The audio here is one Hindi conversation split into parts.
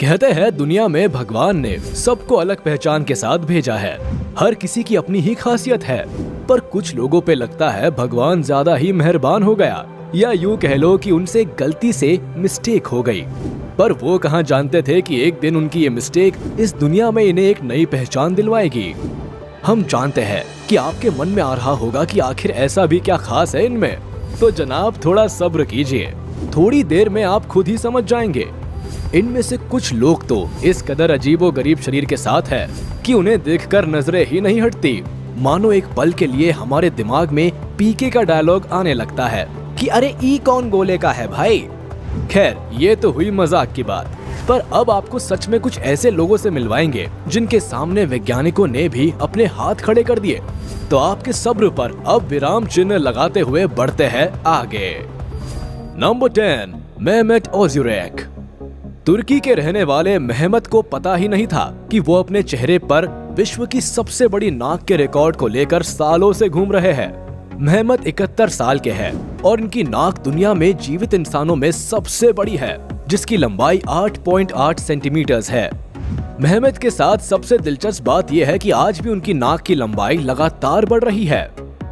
कहते हैं दुनिया में भगवान ने सबको अलग पहचान के साथ भेजा है। हर किसी की अपनी ही खासियत है, पर कुछ लोगों पे लगता है भगवान ज्यादा ही मेहरबान हो गया, या यूं कह लो कि उनसे गलती से मिस्टेक हो गई। पर वो कहाँ जानते थे कि एक दिन उनकी ये मिस्टेक इस दुनिया में इन्हें एक नई पहचान दिलवाएगी। हम जानते हैं कि आपके मन में आ रहा होगा कि आखिर ऐसा भी क्या खास है इनमें, तो जनाब थोड़ा सब्र कीजिए, थोड़ी देर में आप खुद ही समझ जाएंगे। इनमें से कुछ लोग तो इस कदर अजीबोगरीब शरीर के साथ है कि उन्हें देखकर नजरें ही नहीं हटती। मानो एक पल के लिए हमारे दिमाग में पीके का डायलॉग आने लगता है कि अरे ई कौन गोले का है भाई। खैर ये तो हुई मजाक की बात, पर अब आपको सच में कुछ ऐसे लोगों से मिलवाएंगे जिनके सामने वैज्ञानिकों ने भी अपने हाथ खड़े कर दिए। तो आपके सब्र पर अब विराम चिन्ह लगाते हुए बढ़ते हैं आगे। Number 10, Mehmet ओज़ुरेक। तुर्की के रहने वाले मेहमत को पता ही नहीं था कि वो अपने चेहरे पर विश्व की सबसे बड़ी नाक के रिकॉर्ड को लेकर सालों से घूम रहे हैं। मेहमत 71 साल के हैं और इनकी नाक दुनिया में जीवित इंसानों में सबसे बड़ी है, जिसकी लंबाई 8.8 सेंटीमीटर है। मेहमत के साथ सबसे दिलचस्प बात यह है कि आज भी उनकी नाक की लंबाई लगातार बढ़ रही है।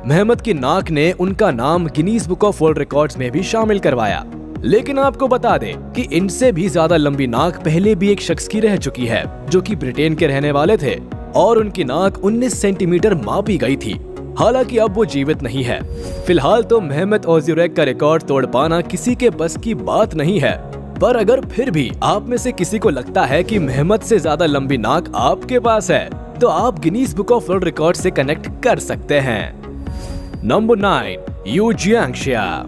मेहमत की नाक ने उनका नाम Guinness book of world records में भी शामिल करवाया। लेकिन आपको बता दें कि इनसे भी ज्यादा लंबी नाक पहले भी एक शख्स की रह चुकी है, जो कि ब्रिटेन के रहने वाले थे, और उनकी नाक 19 सेंटीमीटर मापी गई थी। हालांकि अब वो जीवित नहीं है। फिलहाल तो मेहमेट ओज़ुरेक का रिकॉर्ड तोड़ पाना किसी के बस की बात नहीं है, पर अगर फिर भी आप में से किसी को लगता है कि मेहमत से ज्यादा लंबी नाक आपके पास है, तो आप Guinness book of world record से कनेक्ट कर सकते हैं। Number 9, Yu Jianxia.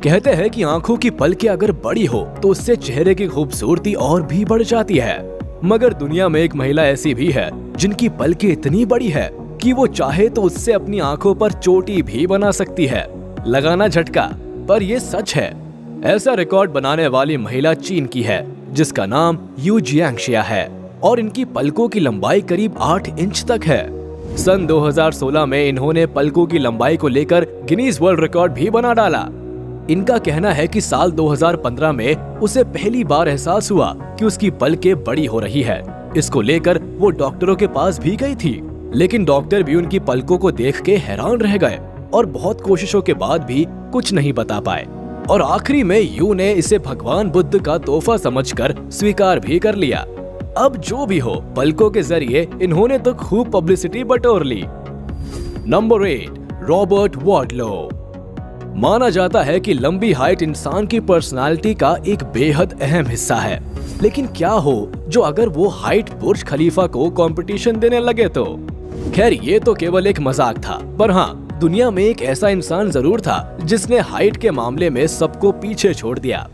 कहते हैं कि आंखों की पलकें अगर बड़ी हो तो उससे चेहरे की खूबसूरती और भी बढ़ जाती है। मगर दुनिया में एक महिला ऐसी भी है जिनकी पलकें इतनी बड़ी है कि वो चाहे तो उससे अपनी आंखों पर चोटी भी बना सकती है। लगाना झटका, पर ये सच है। ऐसा रिकॉर्ड बनाने वाली महिला चीन की है, जिसका नाम यू जियांगशिया है, और इनकी पलकों की लंबाई करीब 8 इंच तक है। सन 2016 में इन्होंने पलकों की लंबाई को लेकर गिनीज वर्ल्ड रिकॉर्ड भी बना डाला। इनका कहना है कि साल 2015 में उसे पहली बार एहसास हुआ कि उसकी पलकें बड़ी हो रही है। इसको लेकर वो डॉक्टरों के पास भी गई थी, लेकिन डॉक्टर भी उनकी पलकों को देख के हैरान रह गए और बहुत कोशिशों के बाद भी कुछ नहीं बता पाए। और आखिरी में यू ने इसे भगवान बुद्ध का तोहफा समझकर स्वीकार भी कर लिया। अब जो भी हो, पलकों के जरिए इन्होंने तो खूब पब्लिसिटी बटोर ली। नंबर 8, रॉबर्ट वाडलो। माना जाता है कि लंबी हाइट इंसान की पर्सनालिटी का एक बेहद अहम हिस्सा है, लेकिन क्या हो जो अगर वो हाइट बुर्ज खलीफा को कंपटीशन देने लगे तो। खैर ये तो केवल एक मजाक था, पर हाँ, दुनिया में एक ऐसा इंसान जरूर था जिसने हाइट के मामले में सबको पीछे छोड़ दिया।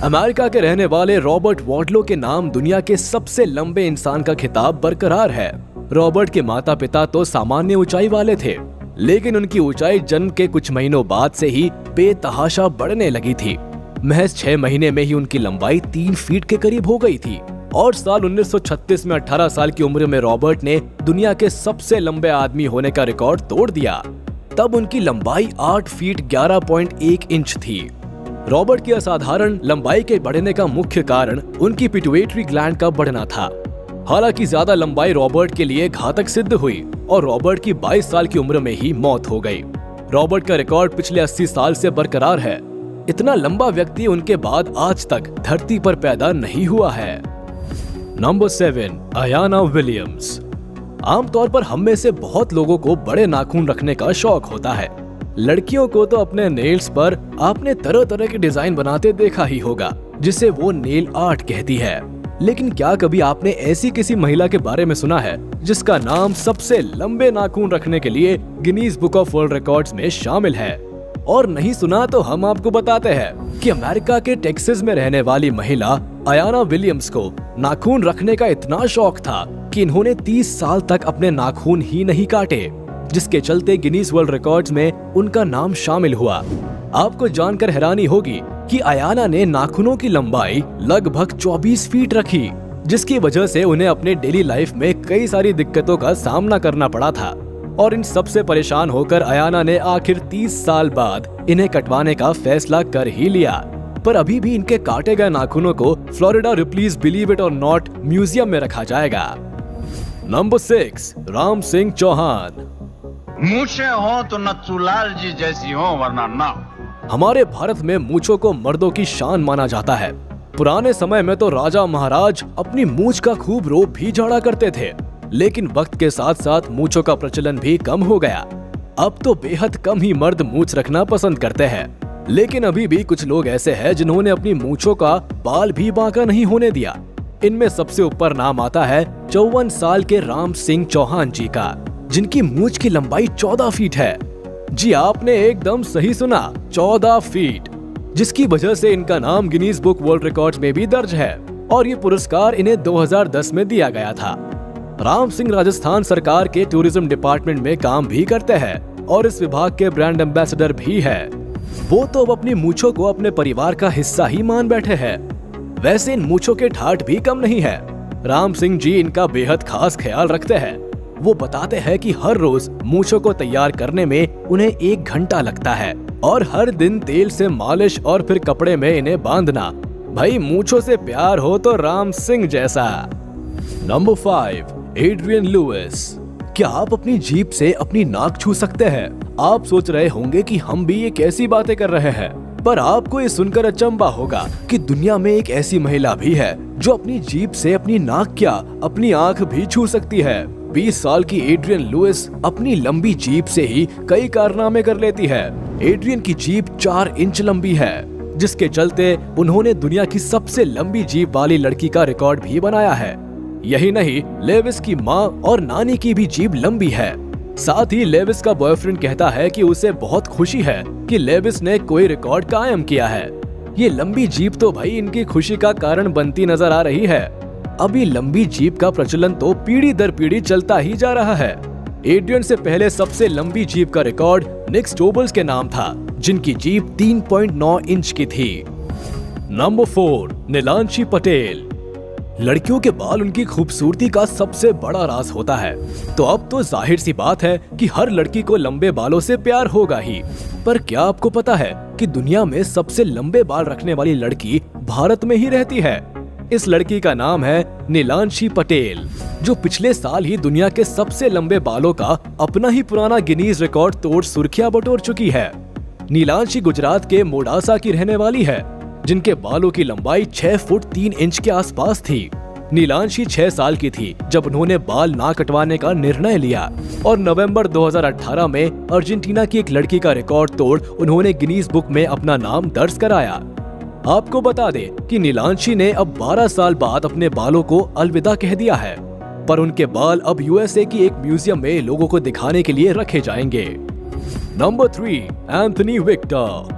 अमेरिका के रहने वाले रॉबर्ट वाडलो के नाम दुनिया के सबसे लंबे इंसान का खिताब बरकरार है। रॉबर्ट के माता पिता तो सामान्य ऊंचाई वाले थे, लेकिन उनकी ऊंचाई जन्म के कुछ महीनों बाद से ही बेतहाशा बढ़ने लगी थी। महज 6 महीने में ही उनकी लंबाई 3 फीट के करीब हो गई थी, और साल 1936 में 18 साल की उम्र में रॉबर्ट ने दुनिया के सबसे लंबे आदमी होने का रिकॉर्ड तोड़ दिया। तब उनकी लंबाई 8 फीट 11.1 इंच थी। रॉबर्ट की असाधारण लंबाई के बढ़ने का मुख्य कारण उनकी पिट्यूटरी ग्लैंड का बढ़ना था। हालांकि ज्यादा लंबाई रॉबर्ट के लिए घातक सिद्ध हुई और रॉबर्ट की 22 साल की उम्र में ही मौत हो गई। रॉबर्ट का रिकॉर्ड पिछले 80 साल से बरकरार है। इतना लंबा व्यक्ति उनके बाद आज तक धरती पर पैदा नहीं हुआ है। Number 7, Ayana Williams. आमतौर पर हम में से बहुत लोगों को बड़े नाखून रखने का शौक होता है। लड़कियों को तो अपने नेल्स पर आपने तरह तरह के डिजाइन बनाते देखा ही होगा, जिसे वो नेल आर्ट कहती है। लेकिन क्या कभी आपने ऐसी किसी महिला के बारे में सुना है जिसका नाम सबसे लंबे नाखून रखने के लिए Guinness book of world records में शामिल है? और नहीं सुना तो हम आपको बताते हैं कि अमेरिका के टेक्सास में रहने वाली महिला अयाना विलियम्स को नाखून रखने का इतना शौक था कि इन्होंने 30 साल तक अपने नाखून ही नहीं काटे, जिसके चलते गिनीज वर्ल्ड रिकॉर्ड्स में उनका नाम शामिल हुआ। आपको जानकर हैरानी होगी कि अयाना ने नाखूनों की लंबाई लगभग 24 फीट रखी, जिसकी वजह से उन्हें अपने डेली लाइफ में कई सारी दिक्कतों का सामना करना पड़ा था। और इन सब से परेशान होकर अयाना ने आखिर 30 साल बाद इन्हें कटवाने का फैसला कर ही लिया। पर अभी भी इनके काटे गए नाखूनों को फ्लोरिडा रिप्लीज बिलीव इट और नॉट म्यूजियम में रखा जाएगा। नंबर 6, राम सिंह चौहान। मूछें हो तो नथुलाल जी जैसी हो, वरना ना। हमारे भारत में मूछों को मर्दों की शान माना जाता है। पुराने समय में तो राजा महाराज अपनी मूछ का खूब रोब भी झाड़ा करते थे, लेकिन वक्त के साथ साथ मूछों का प्रचलन भी कम हो गया। अब तो बेहद कम ही मर्द मूछ रखना पसंद करते हैं, लेकिन अभी भी कुछ लोग ऐसे हैं जिन्होंने अपनी मूछों का बाल भी बांका नहीं होने दिया। इनमें सबसे ऊपर नाम आता है 54 साल के राम सिंह चौहान जी का, जिनकी मूछ की लंबाई 14 फीट है। जी आपने एकदम सही सुना, 14 फीट, जिसकी वजह से इनका नाम गिनीज बुक वर्ल्ड रिकॉर्ड्स में भी दर्ज है और ये पुरस्कार इन्हें 2010 में दिया गया था। राम सिंह राजस्थान सरकार के टूरिज्म डिपार्टमेंट में काम भी करते हैं और इस विभाग के ब्रांड एम्बेसडर भी है। वो तो अब अपनी मूछों को अपने परिवार का हिस्सा ही मान बैठे हैं। वैसे इन मूछों के ठाठ भी कम नहीं है। राम सिंह जी इनका बेहद खास ख्याल रखते हैं। वो बताते हैं कि हर रोज मूछों को तैयार करने में उन्हें 1 घंटा लगता है और हर दिन तेल से मालिश और फिर कपड़े में इन्हें बांधना। भाई मूछों से प्यार हो तो राम सिंह जैसा। Number 5, Adrian Lewis. क्या आप अपनी जीभ से अपनी नाक छू सकते हैं? आप सोच रहे होंगे कि हम भी ये कैसी बातें कर रहे हैं, पर आपको ये सुनकर अचंभा होगा कि दुनिया में एक ऐसी महिला भी है जो अपनी जीभ से अपनी नाक क्या अपनी आंख भी छू सकती है। 20 साल की एड्रियन लुइस अपनी लंबी जीभ से ही कई कारनामे कर लेती है। एड्रियन की जीभ 4 इंच लंबी है, जिसके चलते उन्होंने दुनिया की सबसे लंबी जीभ वाली लड़की का रिकॉर्ड भी बनाया है। यही नहीं, लेविस की माँ और नानी की भी जीभ लंबी है। साथ ही लेविस का बॉयफ्रेंड कहता है कि उसे बहुत खुशी है कि लेविस ने कोई रिकॉर्ड कायम किया है। ये लंबी जीभ तो भाई इनकी खुशी का कारण बनती नजर आ रही है। अभी लंबी जीभ का प्रचलन तो पीढ़ी दर पीढ़ी चलता ही जा रहा है। एड्रियन से पहले सबसे लंबी जीभ का रिकॉर्ड निक स्टोबल्स के नाम था, जिनकी जीभ 3.9 इंच की थी। नंबर 4, नीलांशी पटेल। लड़कियों के बाल उनकी खूबसूरती का सबसे बड़ा राज होता है, तो अब तो जाहिर सी बात है कि हर लड़की को लंबे बालों से प्यार होगा ही। पर क्या आपको पता है कि दुनिया में सबसे लंबे बाल रखने वाली लड़की भारत में ही रहती है? इस लड़की का नाम है नीलांशी पटेल, जो पिछले साल ही दुनिया के सबसे लंबे बालों का अपना ही पुराना गिनीज रिकॉर्ड तोड़ सुर्खियां बटोर चुकी है। नीलांशी गुजरात के मोडासा की रहने वाली है, जिनके बालों की लंबाई 6 फुट 3 इंच के आसपास थी। नीलांशी 6 साल की थी जब उन्होंने बाल ना कटवाने का निर्णय लिया और नवंबर 2018 में अर्जेंटीना की एक लड़की का रिकॉर्ड तोड़ उन्होंने गिनीज बुक में अपना नाम दर्ज कराया। आपको बता दें कि नीलांशी ने अब 12 साल बाद अपने बालों को अलविदा कह दिया है, पर उनके बाल अब यूएसए की एक म्यूजियम में लोगों को दिखाने के लिए रखे जाएंगे। Number 3, Anthony Victor.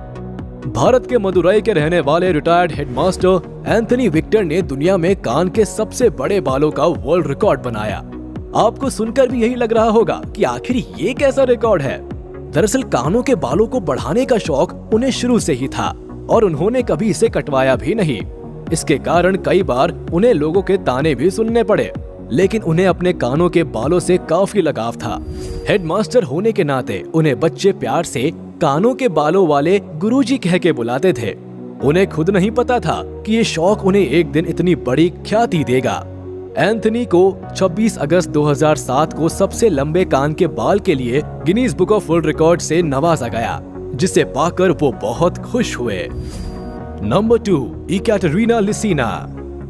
भारत के मदुरई के रहने वाले रिटायर्ड हेडमास्टर एंथनी विक्टर ने दुनिया में कान के सबसे बड़े बालों का वर्ल्ड रिकॉर्ड बनाया। आपको सुनकर भी यही लग रहा होगा कि आखिर ये कैसा रिकॉर्ड है। दरअसल कानों के बालों को बढ़ाने का शौक उन्हें शुरू से ही था और उन्होंने कभी इसे कटवाया भी नहीं। इसके कारण कई बार उन्हें लोगों के ताने भी सुनने पड़े, लेकिन उन्हें अपने कानों के बालों से काफी लगाव था। हेडमास्टर होने के नाते उन्हें बच्चे प्यार से कानों के बालों वाले गुरुजी कह के बुलाते थे। उन्हें खुद नहीं पता था कि ये शौक उन्हें एक दिन इतनी बड़ी ख्याति देगा। एंथनी को 26 अगस्त 2007 को सबसे लंबे कान के बाल के लिए Guinness book of world record से नवाजा गया, जिसे पाकर वो बहुत खुश हुए। Number 2, Ekaterina Lisina.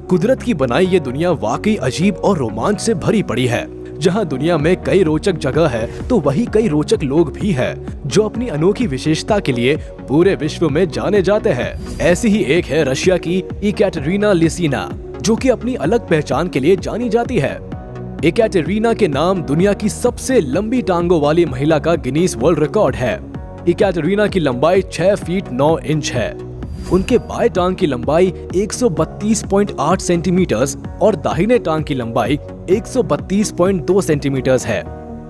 कुदरत की बनाई ये दुनिया वाकई अजीब और रोमांच से भरी पड़ी है। जहां दुनिया में कई रोचक जगह है, तो वही कई रोचक लोग भी हैं जो अपनी अनोखी विशेषता के लिए पूरे विश्व में जाने जाते हैं। ऐसी ही एक है रशिया की इकैटरीना लिसिना, जो कि अपनी अलग पहचान के लिए जानी जाती है। इकैटरीना के नाम दुनिया की सबसे लंबी टांगों वाली महिला का गिनीज वर्ल्ड रिकॉर्ड है। इकैटरीना की लंबाई 6 फीट 9 इंच है। उनके बाएं टांग की लंबाई 132.8 सेंटीमीटर और दाहिने टांग की लंबाई 132.2 सेंटीमीटर है।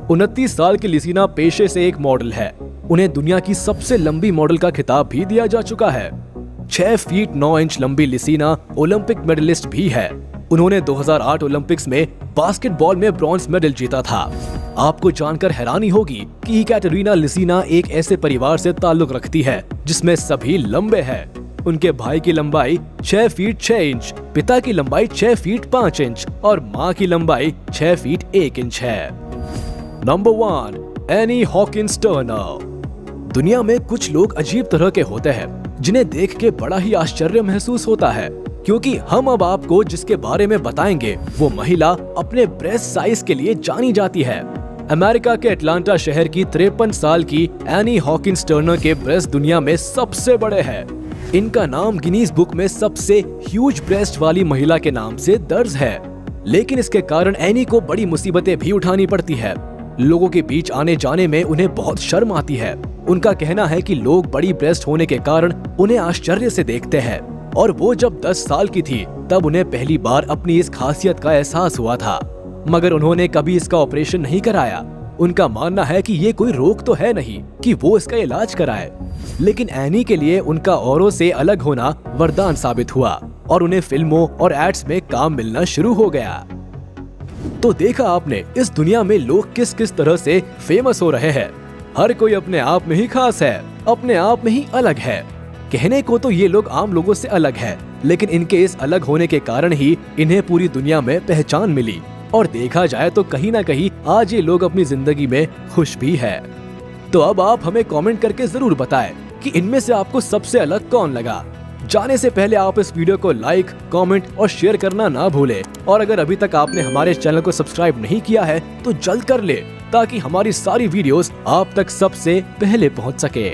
29 साल की लिसिना पेशे से एक मॉडल है। उन्हें दुनिया की सबसे लंबी मॉडल का खिताब भी दिया जा चुका है। 6 फीट 9 इंच लंबी लिसिना ओलंपिक मेडलिस्ट भी है। उन्होंने 2008 ओलंपिक्स में बास्केटबॉल में ब्रॉन्ज मेडल जीता था। आपको जानकर हैरानी होगी कि इकैटरीना लिसिना एक ऐसे परिवार से ताल्लुक रखती है जिसमें सभी लंबे हैं। उनके भाई की लंबाई 6 फीट 6 इंच, पिता की लंबाई 6 फीट 5 इंच और माँ की लंबाई 6 फीट 1 इंच है। Number 1, any Hawkins Turner. दुनिया में कुछ लोग अजीब तरह के होते हैं जिन्हें देख के बड़ा ही आश्चर्य महसूस होता है, क्योंकि हम अब आपको जिसके बारे में बताएंगे वो महिला अपने ब्रेस्ट साइज के लिए जानी जाती है। अमेरिका के अटलांटा शहर की 53 साल की एनी हॉकिंस टर्नर के ब्रेस्ट दुनिया में सबसे बड़े हैं। इनका नाम गिनीज बुक में सबसे ह्यूज ब्रेस्ट वाली महिला के नाम से दर्ज है, लेकिन इसके कारण एनी को बड़ी मुसीबतें भी उठानी पड़ती है। लोगों के बीच आने जाने में उन्हें बहुत शर्म आती है। उनका कहना है कि लोग बड़ी ब्रेस्ट होने के कारण उन्हें आश्चर्य से देखते हैं, और वो जब 10 साल की थी तब उन्हें पहली बार अपनी इस खासियत का एहसास हुआ था, मगर उन्होंने कभी इसका ऑपरेशन नहीं कराया। उनका मानना है कि ये कोई रोग तो है नहीं कि वो इसका इलाज कराए, लेकिन एनी के लिए उनका औरों से अलग होना वरदान साबित हुआ और उन्हें फिल्मों और एड्स में काम मिलना शुरू हो गया। तो देखा आपने इस दुनिया में लोग किस किस तरह से फेमस हो रहे हैं। हर कोई अपने आप में ही खास है, अपने आप में ही अलग है। कहने को तो ये लोग आम लोगों से अलग है, लेकिन इनके इस अलग होने के कारण ही इन्हें पूरी दुनिया में पहचान मिली। और देखा जाए तो कहीं ना कहीं आज ये लोग अपनी जिंदगी में खुश भी है। तो अब आप हमें कमेंट करके जरूर बताएं कि इनमें से आपको सबसे अलग कौन लगा। जाने से पहले आप इस वीडियो को लाइक, कमेंट और शेयर करना ना भूलें। और अगर अभी तक आपने हमारे चैनल को सब्सक्राइब नहीं किया है तो जल्द कर ले, ताकि हमारी सारी वीडियोस आप तक सबसे पहले पहुंच सके।